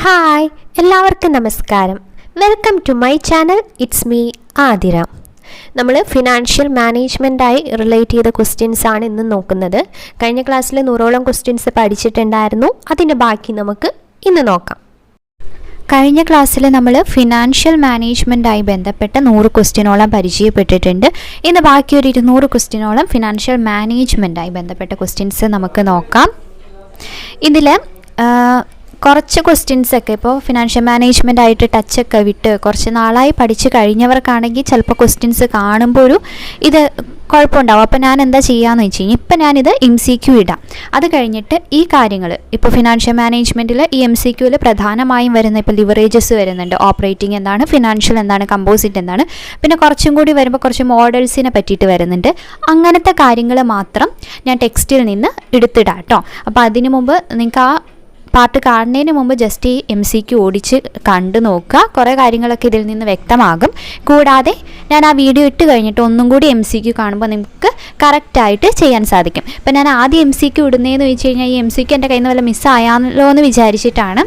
Hi എല്ലാവർക്കും നമസ്കാരം. Welcome to my channel. It's me Athira. നമ്മൾ ഫിനാൻഷ്യൽ മാനേജ്മെൻറ്റായി റിലേറ്റ് ചെയ്ത ക്വസ്റ്റ്യൻസ് ആണ് ഇന്ന് നോക്കുന്നത്. കഴിഞ്ഞ ക്ലാസ്സിൽ 100ഓളം ക്വസ്റ്റ്യൻസ് പഠിച്ചിട്ടുണ്ടായിരുന്നു. അതിൻ്റെ ബാക്കി നമുക്ക് ഇന്ന് നോക്കാം. കഴിഞ്ഞ ക്ലാസ്സിൽ നമ്മൾ ഫിനാൻഷ്യൽ മാനേജ്മെൻറ്റായി ബന്ധപ്പെട്ട 100 ക്വസ്റ്റ്യനോളം പരിചയപ്പെട്ടിട്ടുണ്ട്. ഇന്ന് ബാക്കി ഒരു 200 ക്വസ്റ്റ്യനോളം ഫിനാൻഷ്യൽ മാനേജ്മെൻറ്റായി ബന്ധപ്പെട്ട ക്വസ്റ്റ്യൻസ് നമുക്ക് നോക്കാം. ഇതിൽ കുറച്ച് ക്വസ്റ്റ്യൻസൊക്കെ ഇപ്പോൾ ഫിനാൻഷ്യൽ മാനേജ്മെൻ്റ് ആയിട്ട് ടച്ചൊക്കെ വിട്ട് കുറച്ച് നാളായി പഠിച്ച് കഴിഞ്ഞവർക്കാണെങ്കിൽ ചിലപ്പോൾ ക്വസ്റ്റ്യൻസ് കാണുമ്പോൾ ഇത് കുഴപ്പമുണ്ടാവും. അപ്പോൾ ഞാൻ എന്താ ചെയ്യുകയെന്ന് വെച്ച് കഴിഞ്ഞാൽ ഇപ്പം ഞാനിത് MCQ ഇടാം. അത് കഴിഞ്ഞിട്ട് ഈ കാര്യങ്ങൾ ഇപ്പോൾ ഫിനാൻഷ്യൽ മാനേജ്മെൻറ്റിൽ ഈ MCQയിൽ പ്രധാനമായും വരുന്ന ഇപ്പോൾ ലിവറേജസ് വരുന്നുണ്ട്. ഓപ്പറേറ്റിംഗ് എന്താണ്, ഫിനാൻഷ്യൽ എന്താണ്, കമ്പോസിറ്റ് എന്താണ്, പിന്നെ കുറച്ചും കൂടി വരുമ്പോൾ കുറച്ച് മോഡൽസിനെ പറ്റിയിട്ട് വരുന്നുണ്ട്. അങ്ങനത്തെ കാര്യങ്ങൾ മാത്രം ഞാൻ ടെക്സ്റ്റിൽ നിന്ന് എടുത്തിടാം കേട്ടോ. അപ്പോൾ അതിനു മുമ്പ് നിങ്ങൾക്ക് ആ പാർട്ട് കാണുന്നതിന് മുമ്പ് ജസ്റ്റ് ഈ MCQ ഓടിച്ച് കണ്ടു നോക്കുക. കുറേ കാര്യങ്ങളൊക്കെ ഇതിൽ നിന്ന് വ്യക്തമാകും. കൂടാതെ ഞാൻ ആ വീഡിയോ ഇട്ട് കഴിഞ്ഞിട്ട് ഒന്നും കൂടി MCQ കാണുമ്പോൾ നിങ്ങൾക്ക് കറക്റ്റായിട്ട് ചെയ്യാൻ സാധിക്കും. ഇപ്പം ഞാൻ ആദ്യം MCQ ഇടുന്നതെന്ന് വെച്ച് കഴിഞ്ഞാൽ ഈ MCQ എൻ്റെ കയ്യിൽ നിന്ന് വല്ല മിസ്സായാലോ എന്ന് വിചാരിച്ചിട്ടാണ്.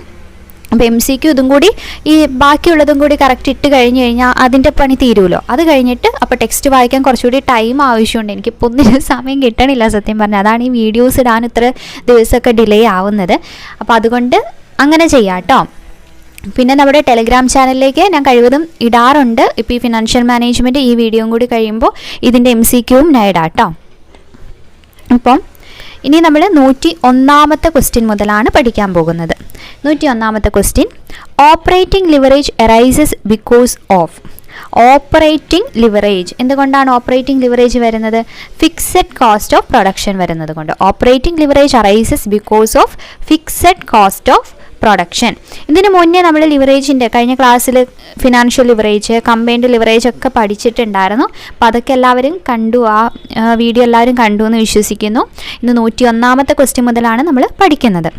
അപ്പോൾ MCQ ഇതും കൂടി ഈ ബാക്കിയുള്ളതും കൂടി കറക്റ്റ് ഇട്ട് കഴിഞ്ഞ് കഴിഞ്ഞാൽ അതിൻ്റെ പണി തീരുമല്ലോ. അത് കഴിഞ്ഞിട്ട് അപ്പോൾ ടെക്സ്റ്റ് വായിക്കാൻ കുറച്ചുകൂടി ടൈം ആവശ്യമുണ്ട്. എനിക്കിപ്പോൾ ഒന്നിനും സമയം കിട്ടണില്ല സത്യം പറഞ്ഞാൽ. അതാണ് ഈ വീഡിയോസ് ഇടാൻ ഇത്ര ദിവസമൊക്കെ ഡിലേ ആവുന്നത്. അപ്പോൾ അതുകൊണ്ട് അങ്ങനെ ചെയ്യാം കേട്ടോ. പിന്നെ നമ്മുടെ ടെലിഗ്രാം ചാനലിലേക്ക് ഞാൻ കഴിവതും ഇടാറുണ്ട്. ഇപ്പോൾ ഈ ഫിനാൻഷ്യൽ മാനേജ്മെൻറ്റ് ഈ വീഡിയോയും കൂടി കഴിയുമ്പോൾ ഇതിൻ്റെ MCQവും ഞാൻ ഇടാം കേട്ടോ. അപ്പം ഇനി നമ്മൾ 101ാമത്തെ ക്വസ്റ്റ്യൻ മുതലാണ് പഠിക്കാൻ പോകുന്നത്. 101ാമത്തെ question, operating leverage arises because of. Operating leverage എന്തുകൊണ്ടാണ് ഓപ്പറേറ്റിംഗ് ലിവറേജ് വരുന്നത്? ഫിക്സഡ് കോസ്റ്റ് ഓഫ് പ്രൊഡക്ഷൻ വരുന്നത് കൊണ്ട്. Operating leverage arises because of fixed cost of production. ഇതിന് മുന്നേ നമ്മൾ ലിവറേജിൻ്റെ കഴിഞ്ഞ ക്ലാസ്സിൽ ഫിനാൻഷ്യൽ ലിവറേജ്, കമ്പൈൻഡ് ലിവറേജ് ഒക്കെ പഠിച്ചിട്ടുണ്ടായിരുന്നു. അപ്പോൾ അതൊക്കെ എല്ലാവരും കണ്ടു, ആ വീഡിയോ എല്ലാവരും കണ്ടു എന്ന് വിശ്വസിക്കുന്നു. ഇന്ന് 101ാമത്തെ ക്വസ്റ്റ്യൻ മുതലാണ് നമ്മൾ പഠിക്കുന്നത്.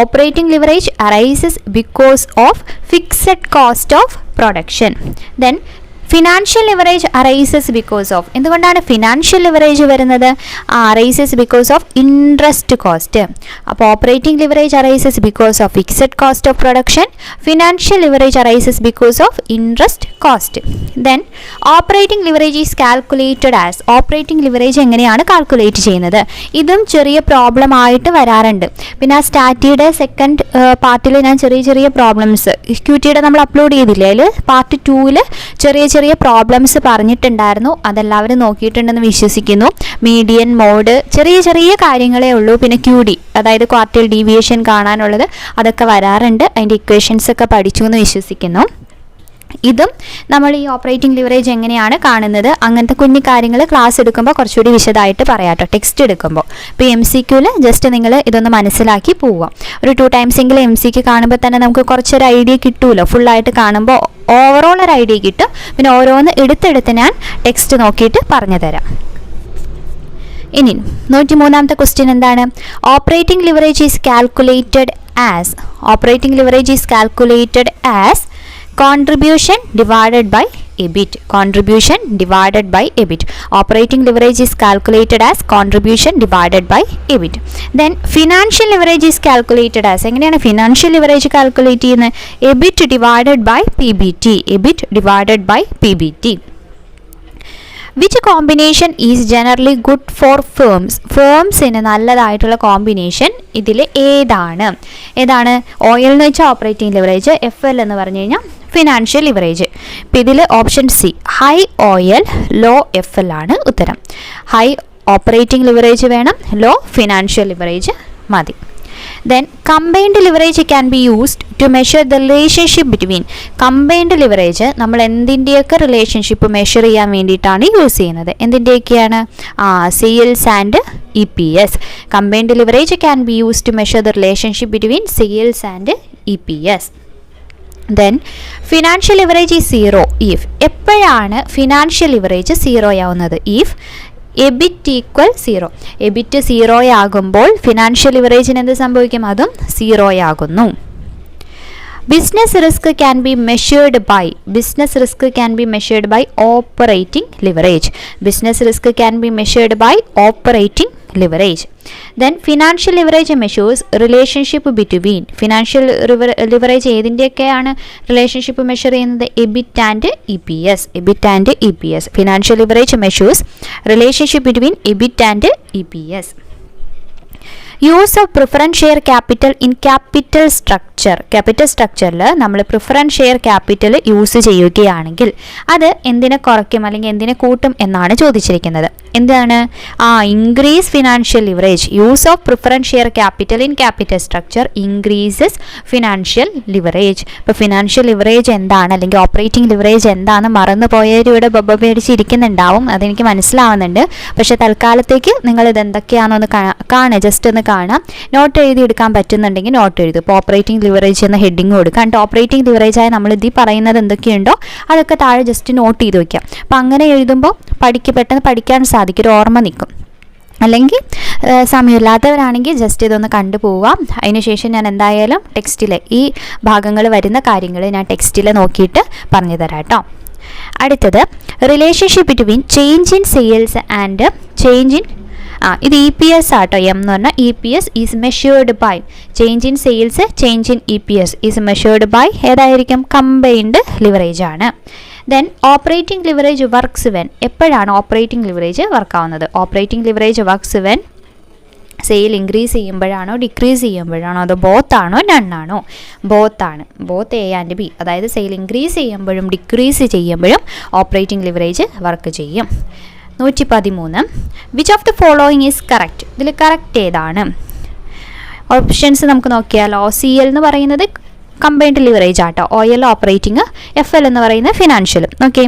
Operating leverage arises because of fixed cost of production. Then financial leverage arises because of. എന്തുകൊണ്ടാണ് ഫിനാൻഷ്യൽ ലിവറേജ് വരുന്നത്? Arises because of interest cost. അപ്പോൾ operating leverage arises because of fixed cost of production, financial leverage arises because of interest cost. Then operating leverage is calculated as. Operating leverage എങ്ങനെയാണ് calculate ചെയ്യുന്നത്? ഇതും ചെറിയ problem ആയിട്ട് വരാറുണ്ട്. പിന്നെ ആ സ്റ്റാറ്റിയുടെ second പാർട്ടിൽ ഞാൻ ചെറിയ പ്രോബ്ലംസ് ക്യൂറ്റിയുടെ നമ്മൾ അപ്ലോഡ് ചെയ്തില്ലേ, അതിൽ പാർട്ട് 2 ചെറിയ പ്രോബ്ലംസ് പറഞ്ഞിട്ടുണ്ടായിരുന്നു. അതെല്ലാവരും നോക്കിയിട്ടുണ്ടെന്ന് വിശ്വസിക്കുന്നു. മീഡിയൻ, മോഡ്, ചെറിയ കാര്യങ്ങളേ ഉള്ളൂ. പിന്നെ QD അതായത് ക്വാർട്ടൽ ഡീവിയേഷൻ കാണാനുള്ളത് അതൊക്കെ വരാറുണ്ട്. അതിൻ്റെ ഇക്വേഷൻസ് ഒക്കെ പഠിച്ചു എന്ന് വിശ്വസിക്കുന്നു. ഇതും നമ്മൾ ഈ ഓപ്പറേറ്റിംഗ് ലിവറേജ് എങ്ങനെയാണ് കാണുന്നത്, അങ്ങനത്തെ കുഞ്ഞു കാര്യങ്ങൾ ക്ലാസ് എടുക്കുമ്പോൾ കുറച്ചുകൂടി വിശദമായിട്ട് പറയാം കേട്ടോ, ടെക്സ്റ്റ് എടുക്കുമ്പോൾ. ഇപ്പോൾ MCQയിൽ ജസ്റ്റ് നിങ്ങൾ ഇതൊന്ന് മനസ്സിലാക്കി പോവുക. ഒരു 2 ടൈംസെങ്കിലും MCQ കാണുമ്പോൾ തന്നെ നമുക്ക് കുറച്ചൊരു ഐഡിയ കിട്ടുമല്ലോ. ഫുള്ളായിട്ട് കാണുമ്പോൾ ഓവറോൾ ഒരു ഐഡിയ കിട്ടും. പിന്നെ ഓരോന്ന് എടുത്തെടുത്ത് ഞാൻ ടെക്സ്റ്റ് നോക്കിയിട്ട് പറഞ്ഞു തരാം. ഇനി 103ാമത്തെ ക്വസ്റ്റ്യൻ എന്താണ്? Operating leverage is calculated as. Operating leverage is calculated as contribution divided by EBIT. Contribution divided by EBIT. Operating leverage is calculated as contribution divided by EBIT. Then financial leverage is calculated as. എങ്ങനെയാണ് financial leverage calculate ചെയ്യുന്നത്? EBIT divided by PBT. EBIT divided by PBT. Which combination is generally good for firms? ഫേംസിന് നല്ലതായിട്ടുള്ള combination ഇതിൽ ഏതാണ്? Oil എന്ന് വെച്ചാൽ operating leverage, FL എന്ന് പറഞ്ഞു കഴിഞ്ഞാൽ ഫിനാൻഷ്യൽ ലിവറേജ്. ഇപ്പം ഇതിൽ option C high OL low FL ആണ് ഉത്തരം. ഹൈ ഓപ്പറേറ്റിംഗ് ലിവറേജ് വേണം, ലോ ഫിനാൻഷ്യൽ ലിവറേജ് മതി. Then combined leverage can be used to measure the relationship between. combined leverage നമ്മൾ എന്തിൻ്റെയൊക്കെ റിലേഷൻഷിപ്പ് മെഷർ ചെയ്യാൻ വേണ്ടിയിട്ടാണ് യൂസ് ചെയ്യുന്നത്? എന്തിൻ്റെയൊക്കെയാണ്? Sales and EPS. combined leverage can be used to measure the relationship between sales and EPS. Then financial leverage is 0 if. എപ്പോഴാണ് financial leverage 0 ആവുന്നത്? if EBIT equal 0. EBIT 0 ആകുമ്പോൾ financial ലിവറേജിന് എന്ത് സംഭവിക്കും? അതും 0 ആകുന്നു. Business risk can be measured by. Business risk can be measured by operating leverage. Business risk can be measured by operating leverage. Then financial leverage measures relationship between financial leverage ഏതിൻ്റെയൊക്കെയാണ് relationship measure ചെയ്യുന്നത്? EBIT and EPS. EBIT and EPS. Financial leverage measures relationship between EBIT and EPS. Use of preference share capital in capital സ്ട്രക്ചറിൽ നമ്മൾ preference share capital use ചെയ്യുകയാണെങ്കിൽ അത് എന്തിനെ കുറയ്ക്കും അല്ലെങ്കിൽ എന്തിനെ കൂട്ടും എന്നാണ് ചോദിച്ചിരിക്കുന്നത്. എന്താണ്? Increase financial leverage. Use of preference share capital in capital structure increases financial leverage. ഇപ്പോൾ ഫിനാൻഷ്യൽ ലിവറേജ് എന്താണ് അല്ലെങ്കിൽ ഓപ്പറേറ്റിംഗ് ലിവറേജ് എന്താണെന്ന് മറന്നു പോയവരുടെ ബൊബ പേടിച്ചിരിക്കുന്നുണ്ടാവും. അതെനിക്ക് മനസ്സിലാവുന്നുണ്ട്. പക്ഷേ തൽക്കാലത്തേക്ക് നിങ്ങൾ ഇതെന്തൊക്കെയാണെന്ന് കാണുക, ജസ്റ്റ് ഒന്ന് കാണാം. നോട്ട് എഴുതി എടുക്കാൻ പറ്റുന്നുണ്ടെങ്കിൽ നോട്ട് എഴുതും. ഇപ്പോൾ ഓപ്പറേറ്റിംഗ് ലിവറേജ് എന്ന ഹെഡിങ് കൊടുക്കുക. എന്നിട്ട് ഓപ്പറേറ്റിംഗ് ലിവറേജായി നമ്മൾ ഇതിൽ പറയുന്നത് എന്തൊക്കെയുണ്ടോ അതൊക്കെ താഴെ ജസ്റ്റ് നോട്ട് ചെയ്ത് വയ്ക്കാം. അപ്പം അങ്ങനെ എഴുതുമ്പോൾ പെട്ടെന്ന് പഠിക്കാൻ സാധിക്കും, ഒരു ഓർമ്മ നിൽക്കും. അല്ലെങ്കിൽ സമയമില്ലാത്തവരാണെങ്കിൽ ജസ്റ്റ് ഇതൊന്ന് കണ്ടുപോവാം. അതിനുശേഷം ഞാൻ എന്തായാലും ടെക്സ്റ്റിൽ ഈ ഭാഗങ്ങൾ വരുന്ന കാര്യങ്ങൾ ഞാൻ ടെക്സ്റ്റിൽ നോക്കിയിട്ട് പറഞ്ഞു തരാം കേട്ടോ. അടുത്തത് relationship between change in sales and change in ഇത് EPS ആട്ടോ. എന്ന് പറഞ്ഞാൽ EPS is measured by change in sales, change in EPS is measured by ഏതായിരിക്കും? കമ്പൈൻഡ് ലിവറേജ് ആണ്. Then operating leverage works when. എപ്പോഴാണ് ഓപ്പറേറ്റിംഗ് ലിവറേജ് വർക്കാവുന്നത്? Operating leverage works when sale increase ചെയ്യുമ്പോഴാണോ decrease ചെയ്യുമ്പോഴാണോ അതോ ബോത്താണോ നണ്ണാണോ? ബോത്താണ്. Both A and B. അതായത് സെയിൽ ഇൻക്രീസ് ചെയ്യുമ്പോഴും ഡിക്രീസ് ചെയ്യുമ്പോഴും ഓപ്പറേറ്റിംഗ് ലിവറേജ് വർക്ക് ചെയ്യും. 113. Which of the following is correct? ഇതിൽ കറക്റ്റ് ഏതാണ്? ഓപ്ഷൻസ് നമുക്ക് നോക്കിയാലോ. CL എന്ന് പറയുന്നത് കമ്പൈൻഡ് ലിവറേജ് ആട്ടോ. OL ഓപ്പറേറ്റിംഗ്, FL എന്ന് പറയുന്നത് ഫിനാൻഷ്യലും. Okay,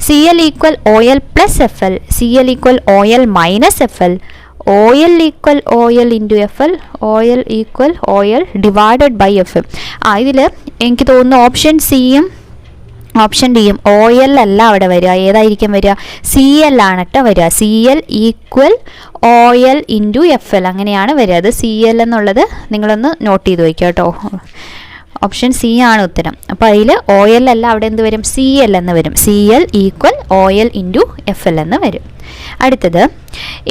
CL equal OL plus FL, CL equal OL minus FL, OL equal OL into FL, OL equal OL divided by FL. ഇതിൽ എനിക്ക് തോന്നുന്നു ഓപ്ഷൻ സിയും ഓപ്ഷൻ ഡിയും OL അല്ല അവിടെ വരിക. ഏതായിരിക്കും വരിക? CL ആണ് കേട്ടോ വരിക. CL equal OL into FL അങ്ങനെയാണ് വരിക. അത് CL എന്നുള്ളത് നിങ്ങളൊന്ന് നോട്ട് ചെയ്ത് വയ്ക്കുക കേട്ടോ. ഓപ്ഷൻ സി ആണ് ഉത്തരം. അപ്പോൾ അതിൽ OL അല്ല, അവിടെ എന്ത് വരും? CL എന്ന് വരും. CL equal OL into FL എന്ന് വരും. അടുത്തത്,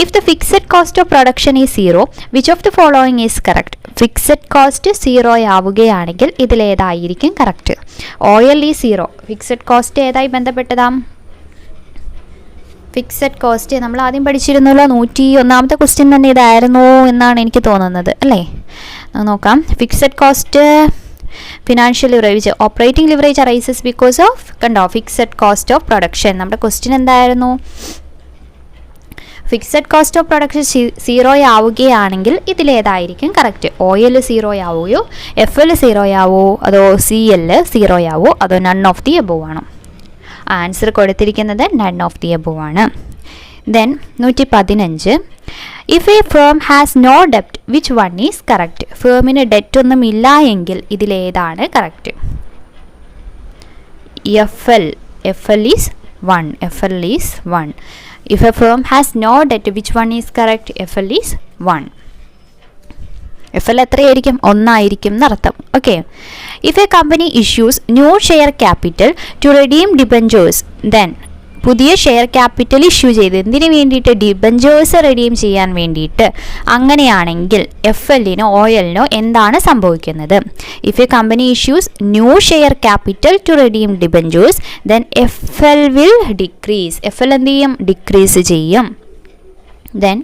if the fixed cost of production is 0, which of the following is correct? Fixed cost 0 ആവുകയാണെങ്കിൽ ഇതിലേതായിരിക്കും correct? OL is 0. Fixed cost ഏതായി ബന്ധപ്പെട്ടതാ? ഫിക്സഡ് കോസ്റ്റ് നമ്മൾ ആദ്യം പഠിച്ചിരുന്നല്ലോ. 101ാമത്തെ ക്വസ്റ്റ്യൻ തന്നെ ഇതായിരുന്നു എന്നാണ് എനിക്ക് തോന്നുന്നത്, അല്ലേ? നോക്കാം. Fixed cost financial leverage, operating leverage arises because of കണ്ടോ ഫിക്സഡ് കോസ്റ്റ് ഓഫ് പ്രൊഡക്ഷൻ. നമ്മുടെ ക്വസ്റ്റ്യൻ എന്തായിരുന്നു? ഫിക്സഡ് കോസ്റ്റ് ഓഫ് പ്രൊഡക്ഷൻ 0 ആവുകയാണെങ്കിൽ ഇതിലേതായിരിക്കും കറക്റ്റ്? OL 0 ആവുകയോ, FL 0 ആവോ, അതോ CL 0 ആവോ, അതോ നൺ ഓഫ് ദി എബോവ് ആണോ? ആൻസർ കൊടുത്തിരിക്കുന്നത് നൺ ഓഫ് ദി എബോവ് ആണ്. Then 115. If a firm has no ഡെപ്റ്റ് വിച്ച് വൺ ഈസ് കറക്റ്റ്? ഫേമിന് ഡെറ്റ് ഒന്നും ഇല്ല എങ്കിൽ ഇതിലേതാണ് correct? FL is 1. FL is 1. If a firm has no debt, which one is correct? FL is 1. FL എത്രയായിരിക്കും? 1 ആയിരിക്കും എന്നർത്ഥം. Okay. If a company issues new share capital to redeem debentures, then പുതിയ share capital issue ചെയ്ത് എന്തിനു വേണ്ടിയിട്ട്? Debentures redeem ചെയ്യാൻ വേണ്ടിയിട്ട്. അങ്ങനെയാണെങ്കിൽ FLനോ OLനോ എന്താണ് സംഭവിക്കുന്നത്? If a company issues new share capital to redeem debentures, then FL will decrease. FL എന്ത് ചെയ്യും? ഡിക്രീസ് ചെയ്യും. Then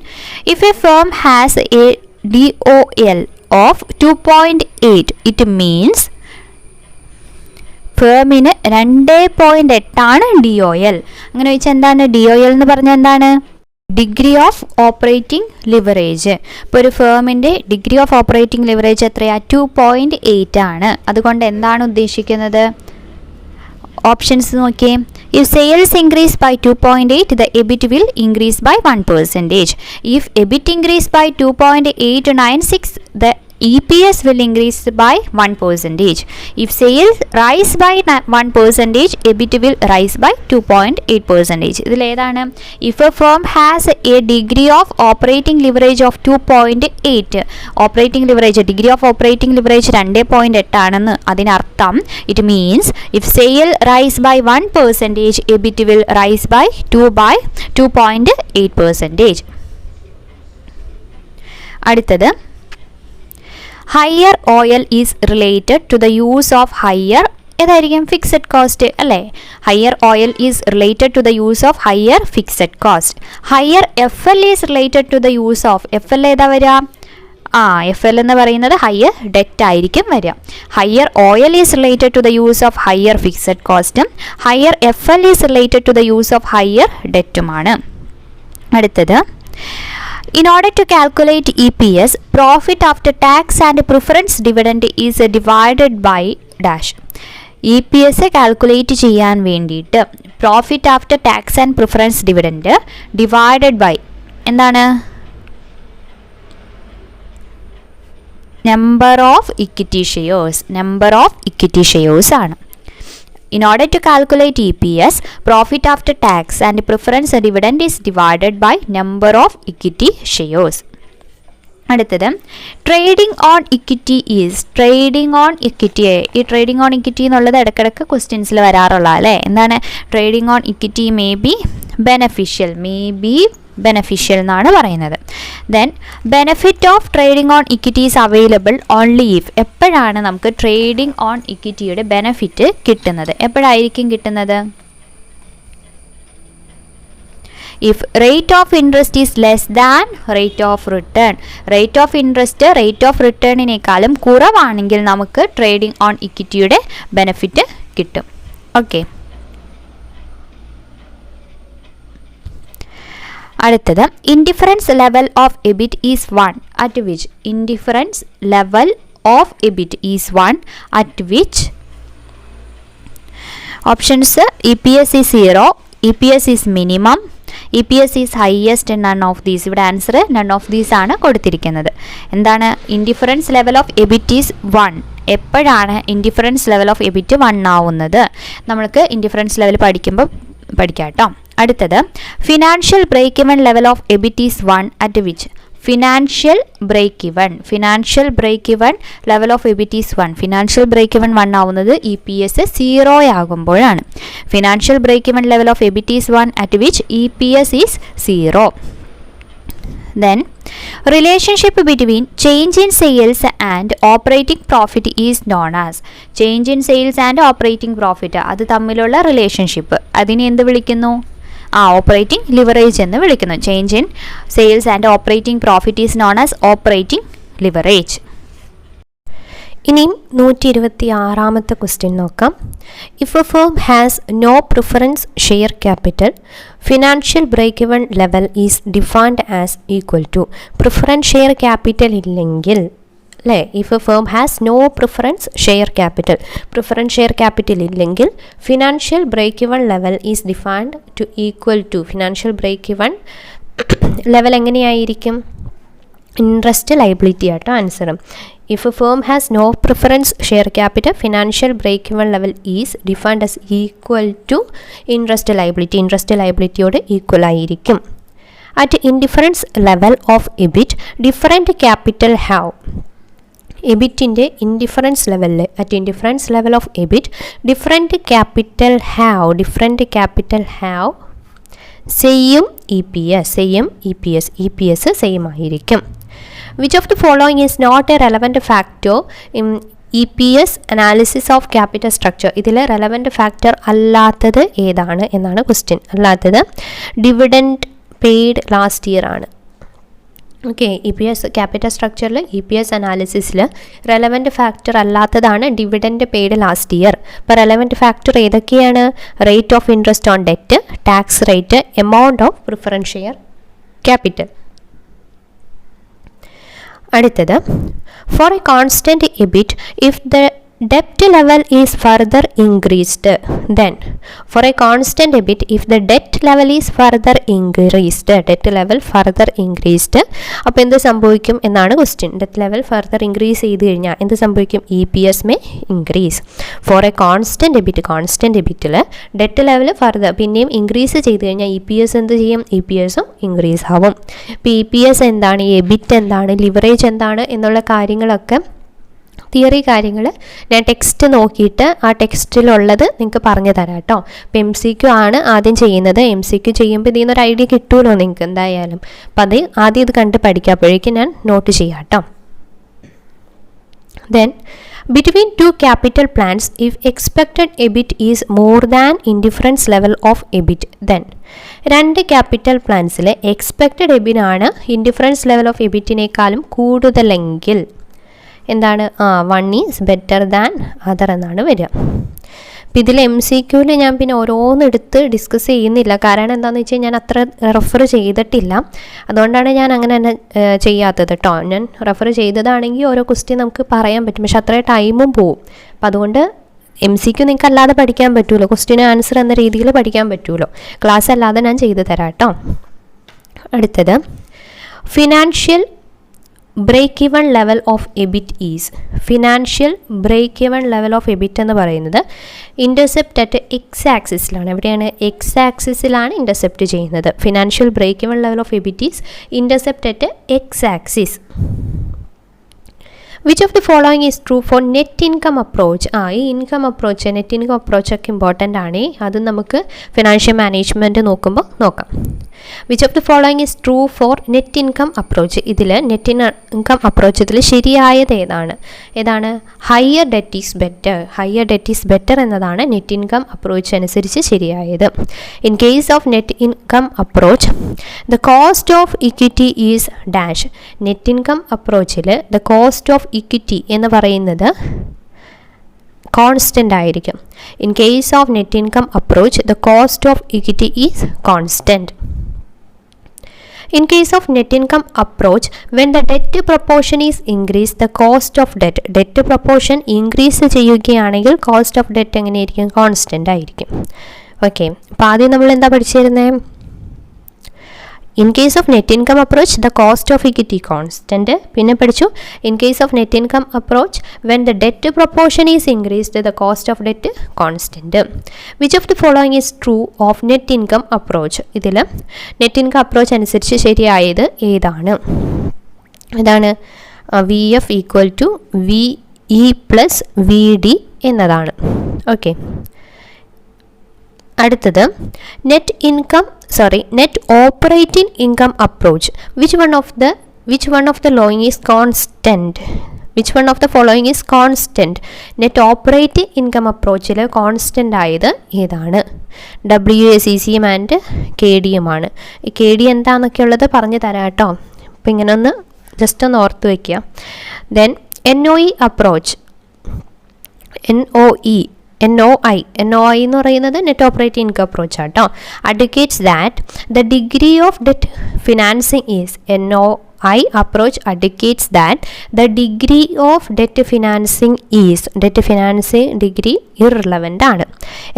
if a firm has a DOL of 2.8, it means ഫേമിന് 2.8 DOL. അങ്ങനെ ചോദിച്ചാൽ എന്താണ് DOL എന്ന് പറഞ്ഞാൽ? എന്താണ്? Degree of operating leverage. ഇപ്പോൾ ഒരു ഫേമിൻ്റെ ഡിഗ്രി ഓഫ് ഓപ്പറേറ്റിംഗ് ലിവറേജ് എത്രയാണ്? 2.8 ആണ്. അതുകൊണ്ട് എന്താണ് ഉദ്ദേശിക്കുന്നത്? ഓപ്ഷൻസ് നോക്കിയേ. If sales increase by 2.8, the EBIT will increase by 1%. If EBIT increase by 2.896, the EPS will increase by 1%. If sales rise by 1%, EBIT will rise by 2.8%. ഇതിൽ ഏതാണ്? If a firm has a degree of operating leverage of 2.8, operating leverage degree of operating leverage 2.8 ആണെന്ന് അതിനർത്ഥം it means if sale rise by 1%, EBIT will rise by 2.8%. അടുത്തത് higher OL is related to the use of higher ഏതായിരിക്കും fixed cost അല്ലേ. Higher OL is related to the use of higher fixed cost. Higher F L is related to the use of F L ഏതാ വരിക? F L എന്ന് പറയുന്നത് higher debt ആയിരിക്കും വരിക. Higher OL is related to the use of higher fixed കോസ്റ്റും higher F L is related to the use of higher ഡെറ്റുമാണ്. അടുത്തത് in order to calculate EPS, profit after tax and preference dividend is divided by dash. EPS calculate ചെയ്യാൻ വേണ്ടിയിട്ട് profit after tax and preference dividend divided by എന്താണ്? Number of equity shares ആണ്. In order to calculate EPS, profit after tax and preference dividend is divided by number of equity shares. അടുത്തത് trading on equity is trading on equity. ഈ trading on equity എന്നുള്ളത് ഇടയ്ക്കിടയ്ക്ക് ക്വസ്റ്റ്യൻസിൽ വരാറുള്ള അല്ലേ. എന്താണ് trading on equity? May be beneficial എന്നാണ് പറയുന്നത്. Then benefit of trading on equity is available only if. എപ്പോഴാണ് നമുക്ക് ട്രേഡിംഗ് ഓൺ ഇക്വിറ്റിയുടെ ബെനഫിറ്റ് കിട്ടുന്നത്? എപ്പോഴായിരിക്കും കിട്ടുന്നത്? if rate of interest is less than rate of return. rate of interest rate of returnനേക്കാളും കുറവാണെങ്കിൽ നമുക്ക് trading on ഇക്വിറ്റിയുടെ benefit കിട്ടും. Okay. അടുത്തത് indifference level of EBIT is 1 at which. Indifference level of EBIT is 1 at which. Options EPS is 0, EPS is minimum, EPS is highest, none of these. ഇവിടെ answer none of these ആണ് കൊടുത്തിരിക്കുന്നത്. എന്താണ് indifference level of EBIT is 1? എപ്പോഴാണ് indifference level of EBIT 1 ആവുന്നത്? നമ്മൾക്ക് indifference level പഠിക്കുമ്പോൾ പഠിക്കാം കേട്ടോ. അടുത്തത് financial break even level of EBIT is 1 at which. Financial break even level of EBIT is 1. Financial break even 1 ആവുന്നത് EPS 0 ആകുമ്പോഴാണ്. Financial break even level of EBIT is 1 at which EPS is 0. Then relationship between change in sales and operating profit is known as. change in sales and operating profit അത് തമ്മിലുള്ള relationship അതിനെ എന്ത് വിളിക്കുന്നു? Operating leverage എന്ന് വിളിക്കുന്നു. Change in sales and operating profit is known as operating leverage. ഇനിയും 126ാമത്തെ question നോക്കാം. If a firm has no preference share capital, financial break even level is defined as equal to. Preference share capital ഇല്ലെങ്കിൽ അല്ലേ, if a firm has no preference share capital ഇല്ലെങ്കിൽ financial break even level is defined to equal to. Financial break even level എങ്ങനെയായിരിക്കും? Interest liability ആട്ടോ answer. If a firm has no preference share capital, financial break even level is defined as equal to interest ലയബിലിറ്റിയോട് equal ആയിരിക്കും. At indifference level of EBIT different capital have. എബിറ്റിൻ്റെ indifference ലെവലിൽ at indifference level of EBIT different capital have same EPS same ആയിരിക്കും. Which of the following is not a relevant factor in EPS analysis of capital structure. ഇതിൽ relevant factor അല്ലാത്തത് ഏതാണ് എന്നാണ് question. അല്ലാത്തത് dividend paid last year ആണ്. Okay, EPS capital സ്ട്രക്ചറിൽ EPS അനാലിസിസിൽ relevant factor അല്ലാത്തതാണ് ഡിവിഡൻഡ് പെയ്ഡ് ലാസ്റ്റ് ഇയർ. ഇപ്പോൾ റെലവൻറ്റ് ഫാക്ടർ ഏതൊക്കെയാണ്? Rate of interest on debt, tax rate, amount of preference share capital. അടുത്തത് for a constant EBIT if the debt level is further increased, then for a constant EBIT if the debt level is further increased, അപ്പോൾ എന്ത് സംഭവിക്കും എന്നാണ് question. Debt level further increase ചെയ്ത് കഴിഞ്ഞാൽ എന്ത് സംഭവിക്കും? EPS may increase. For a constant എബിറ്റിൽ debt level further പിന്നെയും ഇൻക്രീസ് ചെയ്ത് കഴിഞ്ഞാൽ EPS എന്ത് ചെയ്യും? EPSും ഇൻക്രീസ് ആവും. ഇപ്പോൾ EPS എന്താണ്, എബിറ്റ് എന്താണ്, ലിവറേജ് എന്താണ് എന്നുള്ള കാര്യങ്ങളൊക്കെ തിയറി കാര്യങ്ങൾ ഞാൻ ടെക്സ്റ്റ് നോക്കിയിട്ട് ആ ടെക്സ്റ്റിലുള്ളത് നിങ്ങൾക്ക് പറഞ്ഞു തരാം കേട്ടോ. അപ്പോൾ MCQ ആണ് ആദ്യം ചെയ്യുന്നത്. MCQ ചെയ്യുമ്പോൾ ഇതിൽ നിന്നൊരു ഐഡിയ കിട്ടുമല്ലോ നിങ്ങൾക്ക് എന്തായാലും. അപ്പം അത് ആദ്യം ഇത് കണ്ട് പഠിക്കുക, അപ്പോഴേക്കും ഞാൻ നോട്ട് ചെയ്യാം കേട്ടോ. Then between two capital plans, if expected EBIT is more than indifference level of EBIT, then രണ്ട് ക്യാപിറ്റൽ പ്ലാൻസിലെ എക്സ്പെക്റ്റഡ് എബിറ്റ് ആണ് ഇൻഡിഫറൻസ് ലെവൽ ഓഫ് എബിറ്റിനേക്കാളും കൂടുതലെങ്കിൽ എന്താണ്? 1 ഈസ് ബെറ്റർ ദാൻ അതർ എന്നാണ് വരിക. അപ്പോൾ ഇതിൽ MCQയിൽ ഞാൻ പിന്നെ ഓരോന്നെടുത്ത് ഡിസ്കസ് ചെയ്യുന്നില്ല. കാരണം എന്താണെന്ന് വെച്ചാൽ ഞാൻ അത്ര റെഫർ ചെയ്തിട്ടില്ല, അതുകൊണ്ടാണ് ഞാൻ അങ്ങനെ തന്നെ ചെയ്യാത്തത് കേട്ടോ. ഞാൻ റെഫർ ചെയ്തതാണെങ്കിൽ ഓരോ ക്വസ്റ്റ്യൻ നമുക്ക് പറയാൻ പറ്റും, പക്ഷെ അത്രയും ടൈമും പോവും. അപ്പോൾ അതുകൊണ്ട് MCQ നിങ്ങൾക്ക് അല്ലാതെ പഠിക്കാൻ പറ്റുമല്ലോ, ക്വസ്റ്റ്യൻ ആൻസർ എന്ന രീതിയിൽ പഠിക്കാൻ പറ്റുമല്ലോ. ക്ലാസ് അല്ലാതെ ഞാൻ ചെയ്തു തരാം കേട്ടോ. അടുത്തത് financial break even level of EBIT is. Financial break even level of EBIT എന്ന് പറയുന്നത് ഇൻ്റർസെപ്റ്റ് അറ്റ് എക്സ് ആക്സിസിലാണ്. എവിടെയാണ്? എക്സ് ആക്സിസിലാണ് ഇൻ്റർസെപ്റ്റ് ചെയ്യുന്നത്. Financial break even level of EBIT is intercept at X axis. Which of the following is true for net income approach? ഈ income approach, net income approach ഒക്കെ important ആണ്. അത് നമുക്ക് financial management നോക്കുമ്പോൾ നോക്കാം. Which of the following is true for net income approach? ഇതിൽ net income approach ഇതിൽ ശരിയായത് ഏതാണ്? Higher debt is better. Higher debt is better എന്നതാണ് നെറ്റ് ഇൻകം അപ്രോച്ച് അനുസരിച്ച് ശരിയായത്. In case of net income approach the cost of equity is dash. Net income അപ്രോച്ചിൽ the cost of equity എന്ന് പറയുന്നത് constant ആയിരിക്കും. In case of net income approach the cost of equity is constant. In case of net income approach, when the debt proportion is increased, the cost of debt proportion increase ചെയ്യുകയാണെങ്കിൽ cost of debt എങ്ങനെയായിരിക്കും? Constant ആയിരിക്കും. Okay, അപ്പോൾ ആദ്യം നമ്മൾ എന്താ പഠിച്ചിരുന്നത്? In case of net income approach the cost of equity constant. പിന്നെ പഠിച്ചു in case of net income approach when the debt proportion is increased the cost of debt constant. Which of the following is true of net income approach? ഇതിൽ net income approach അനുസരിച്ച് ശരിയായത് ഏതാണ്? ഇതാണ് VF equal to VE plus VD എന്നതാണ്. Okay, അടുത്തത് net operating income approach. Which one of the following is constant? Which one of the following is constant? Net operating income അപ്രോച്ചിൽ constant ആയത് ഏതാണ്? WACCയും and KDയും ആണ്. ഈ KD എന്താണെന്നൊക്കെ ഉള്ളത് പറഞ്ഞു തരാം കേട്ടോ. അപ്പോൾ ഇങ്ങനെ ഒന്ന് ജസ്റ്റ് ഒന്ന് ഓർത്ത് വയ്ക്കുക. ദെൻ NOE അപ്രോച്ച്, NOI എന്ന് പറയുന്നത് നെറ്റ് ഓപ്പറേറ്റിംഗ് ഇൻകം അപ്രോച്ച് ആട്ടോ. Advocates that the degree of debt financing is. NOI approach advocates that the degree of debt financing is. Debt financing degree irrelevant ആണ്.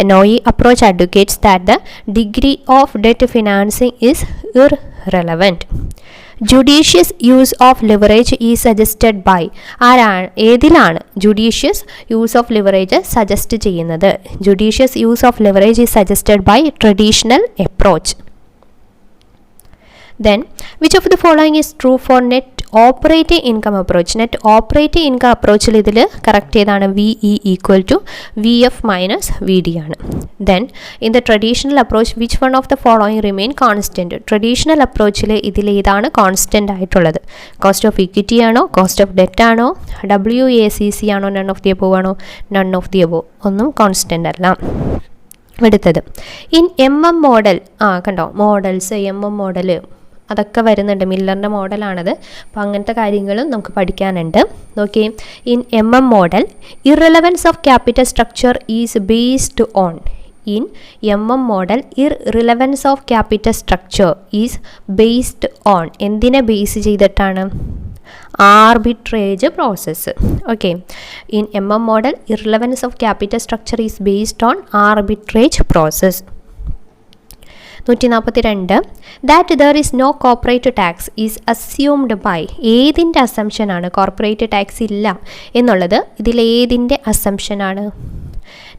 NOE approach advocates that the degree of debt financing is irrelevant. Judicious use of leverage is suggested by. ഏതിലാണ് judicious use of leverage suggest ചെയ്യുന്നത്? Judicious use of leverage is suggested by traditional approach. Then which of the following is true for net operating income approach? Net operating income approach ഇതിൽ correct ചെയ്താണ് VE equal to VF minus VD ആണ്. Then in the traditional approach which one of the following remain constant? Traditional approachൽ ഇതിൽ ഏതാണ് constant ആയിട്ടുള്ളത്? Cost of equity ആണോ, cost of debt ആണോ, WACC ആണോ, none of the above ആണോ? None of the above, ഒന്നും constant അല്ല. എടുത്തത് ഇൻ MM മോഡൽ. കണ്ടോ മോഡൽസ്, MM മോഡൽ അതൊക്കെ വരുന്നുണ്ട്. മില്ലറിൻ്റെ മോഡലാണത്. അപ്പോൾ അങ്ങനത്തെ കാര്യങ്ങളും നമുക്ക് പഠിക്കാനുണ്ട്. നോക്കി, in MM model irrelevance of capital structure is based on. In MM model irrelevance of capital structure is based on. എന്തിനെ ബേസ് ചെയ്തിട്ടാണ്? Arbitrage process. Okay, in MM model irrelevance of capital structure is based on arbitrage process. 142 that there is no corporate tax is assumed by. ഏതിൻ്റെ അസംഷനാണ് corporate tax ഇല്ല എന്നുള്ളത്? ഇതിലേതിൻ്റെ അസംഷനാണ്?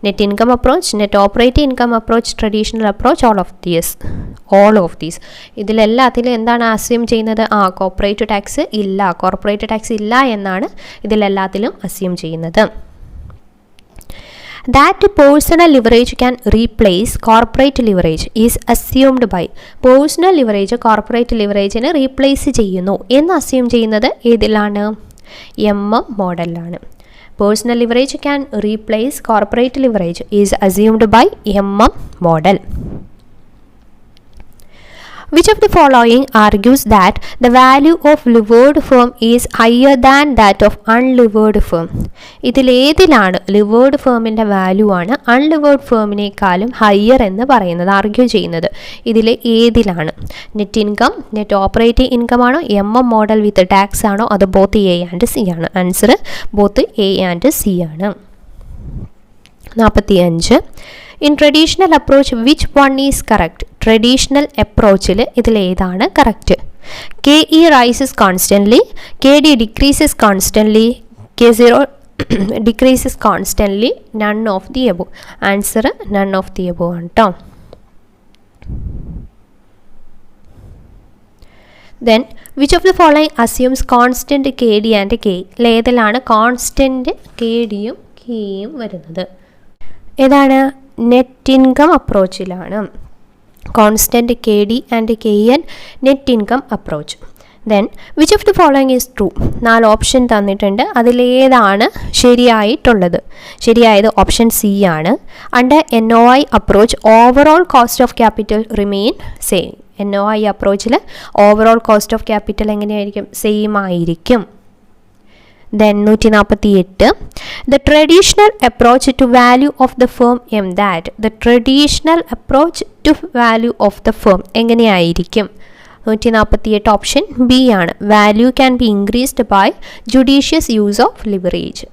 Net income approach, net operating income approach, traditional approach, all of these. ഇതിലെല്ലാത്തിലും എന്താണ് assume ചെയ്യുന്നത്? Corporate tax ഇല്ല എന്നാണ് ഇതിലെല്ലാത്തിലും അസ്യൂം ചെയ്യുന്നത്. That personal leverage can replace corporate leverage is assumed by. Personal leverage corporate leverage-നെ റീപ്ലേസ് ചെയ്യുന്നു എന്ന് അസ്യൂം ചെയ്യുന്നത് ഏതിലാണ്? മോഡലിലാണ്. Personal leverage can replace corporate leverage is assumed by model. Which of the following argues that the value of levered firm is higher than that of unlevered firm? ഇതിലേതിലാണ് levered ഫേമിൻ്റെ value ആണ് unlevered ഫേമിനേക്കാളും higher എന്ന് പറയുന്നത്, argue ചെയ്യുന്നത്? ഇതിൽ ഏതിലാണ്? Net income, net operating income ആണോ, model with tax ആണോ, അത് ബോത്ത് എ ആൻഡ് സി ആണ്? Answer both A and C ആണ്. 45. In traditional approach, which one is correct? Traditional അപ്രോച്ചിൽ ഇതിലേതാണ് correct? KE rises constantly, KD decreases constantly, K0 decreases constantly, none of the above. Answer none of the above ആണ് കേട്ടോ. Then which of the following assumes constant KD and K? ഏതിലാണ് constant KDയും Kയും വരുന്നത്? ഏതാണ്? Net income അപ്രോച്ചിലാണ്. Constant KD and KN net income approach. Then which of the following is true? 4 option തന്നിട്ടുണ്ട്. അതിലേതാണ് ശരിയായിട്ടുള്ളത്? ശരിയായത് ഓപ്ഷൻ സി ആണ്. Under NOI approach overall cost of capital remain same. NOI അപ്രോച്ചിൽ ഓവറോൾ കോസ്റ്റ് ഓഫ് ക്യാപിറ്റൽ എങ്ങനെയായിരിക്കും? Same ആയിരിക്കും. Then 148. The traditional approach to value of the firm that. The traditional approach to value of the firm എങ്ങനെയായിരിക്കും? 148 option B ആണ്. Value can be increased by judicious use of leverage.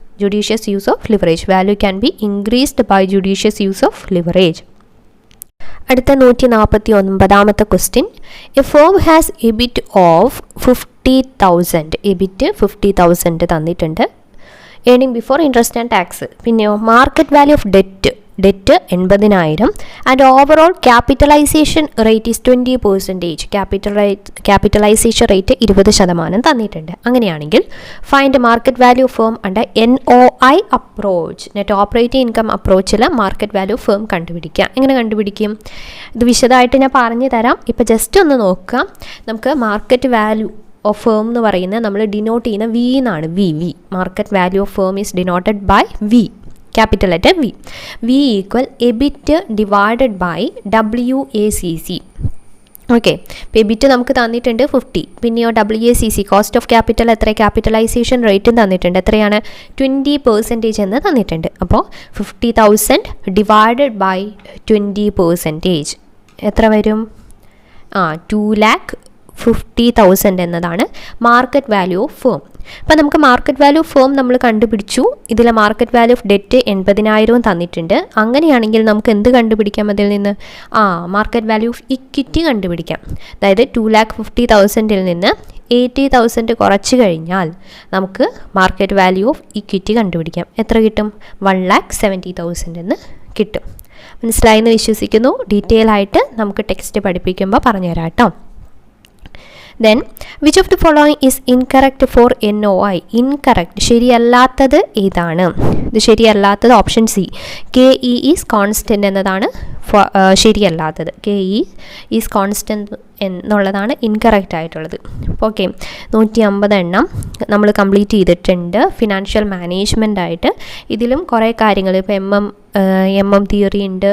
Value can be increased by judicious use of leverage. അടുത്ത 149 question. A firm has EBIT of 50,000. EBIT 50,000 തന്നിട്ടുണ്ട്. Earning before interest and tax. പിന്നെയോ market value of debt 80,000 and overall capitalization rate is 20%. Capitalization rate 20% തന്നിട്ടുണ്ട്. അങ്ങനെയാണെങ്കിൽ find market value firm under NOI approach. Net operating income അപ്രോച്ചിൽ market value firm കണ്ടുപിടിക്കുക. എങ്ങനെ കണ്ടുപിടിക്കും? ഇത് വിശദമായിട്ട് ഞാൻ പറഞ്ഞു തരാം. ഇപ്പോൾ ജസ്റ്റ് ഒന്ന് നോക്കാം. നമുക്ക് മാർക്കറ്റ് വാല്യൂ ഓഫ് ഫേം എന്ന് പറയുന്നത് നമ്മൾ ഡിനോട്ട് ചെയ്യുന്ന വി എന്നാണ്. V market value of firm is denoted by V, capital letter V. V equal EBIT divided by WACC. Okay, ഇപ്പോൾ എബിറ്റ് നമുക്ക് തന്നിട്ടുണ്ട് 50. പിന്നെയോ WACC കോസ്റ്റ് ഓഫ് ക്യാപിറ്റൽ എത്ര? ക്യാപിറ്റലൈസേഷൻ റേറ്റും തന്നിട്ടുണ്ട്. എത്രയാണ്? 20% എന്ന് തന്നിട്ടുണ്ട്. അപ്പോൾ 50,000 ഡിവൈഡഡ് ബൈ 20% എത്ര വരും? 2,50,000 എന്നതാണ് മാർക്കറ്റ് വാല്യൂ ഓഫ് ഫേം. അപ്പോൾ നമുക്ക് മാർക്കറ്റ് വാല്യൂ ഓഫ് ഫേം നമ്മൾ കണ്ടുപിടിച്ചു. ഇതിലെ മാർക്കറ്റ് വാല്യൂ ഓഫ് ഡെറ്റ് 80,000 തന്നിട്ടുണ്ട്. അങ്ങനെയാണെങ്കിൽ നമുക്ക് എന്ത് കണ്ടുപിടിക്കാം? അതിൽ നിന്ന് മാർക്കറ്റ് വാല്യൂ ഓഫ് ഇക്വിറ്റി കണ്ടുപിടിക്കാം. അതായത് 2,50,000 നിന്ന് 80,000 കുറച്ച് കഴിഞ്ഞാൽ നമുക്ക് മാർക്കറ്റ് വാല്യൂ ഓഫ് ഇക്വിറ്റി കണ്ടുപിടിക്കാം. എത്ര കിട്ടും? 1,70,000 എന്ന് കിട്ടും. മനസ്സിലായെന്ന് വിശ്വസിക്കുന്നു. ഡീറ്റെയിൽ ആയിട്ട് നമുക്ക് ടെക്സ്റ്റ് പഠിപ്പിക്കുമ്പോൾ പറഞ്ഞുതരാം കേട്ടോ. Then which of the following is incorrect for NOI? Incorrect, ശരിയല്ലാത്തത് ഏതാണ്? ഇത് ശരിയല്ലാത്തത് option C, KE is constant എന്നതാണ് ശരിയല്ലാത്തത്. KE ഈസ് കോൺസ്റ്റൻറ്റ് എന്നുള്ളതാണ് ഇൻകറക്റ്റ് ആയിട്ടുള്ളത്. ഓക്കെ, 150 എണ്ണം നമ്മൾ കംപ്ലീറ്റ് ചെയ്തിട്ടുണ്ട് ഫിനാൻഷ്യൽ മാനേജ്മെൻ്റ് ആയിട്ട്. ഇതിലും കുറേ കാര്യങ്ങൾ ഇപ്പോൾ MM തിയറി ഉണ്ട്.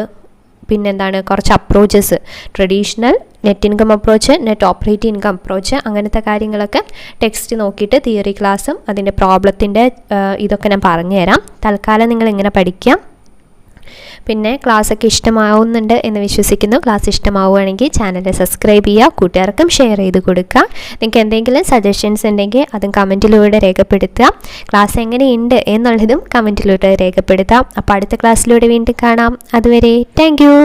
പിന്നെന്താണ് കുറച്ച് approaches, traditional, net income approach, net operating income approach, അങ്ങനത്തെ കാര്യങ്ങളൊക്കെ ടെക്സ്റ്റ് നോക്കിയിട്ട് തിയറി ക്ലാസ്സും അതിൻ്റെ പ്രോബ്ലത്തിൻ്റെ ഇതൊക്കെ ഞാൻ പറഞ്ഞുതരാം. തൽക്കാലം നിങ്ങൾ ഇങ്ങനെ പഠിക്കാം. പിന്നെ ക്ലാസ്സൊക്കെ ഇഷ്ടമാവുന്നുണ്ട് എന്ന് വിശ്വസിക്കുന്നു. ക്ലാസ് ഇഷ്ടമാവുകയാണെങ്കിൽ ചാനൽ സബ്സ്ക്രൈബ് ചെയ്യുക, കൂട്ടുകാർക്കും ഷെയർ ചെയ്ത് കൊടുക്കുക. നിങ്ങൾക്ക് എന്തെങ്കിലും സജഷൻസ് ഉണ്ടെങ്കിൽ അതും കമൻറ്റിലൂടെ രേഖപ്പെടുത്തുക. ക്ലാസ് എങ്ങനെയുണ്ട് എന്നുള്ളതും കമൻറ്റിലൂടെ രേഖപ്പെടുത്താം. അപ്പോൾ അടുത്ത ക്ലാസ്സിലൂടെ വീണ്ടും കാണാം. അതുവരെ താങ്ക് യു.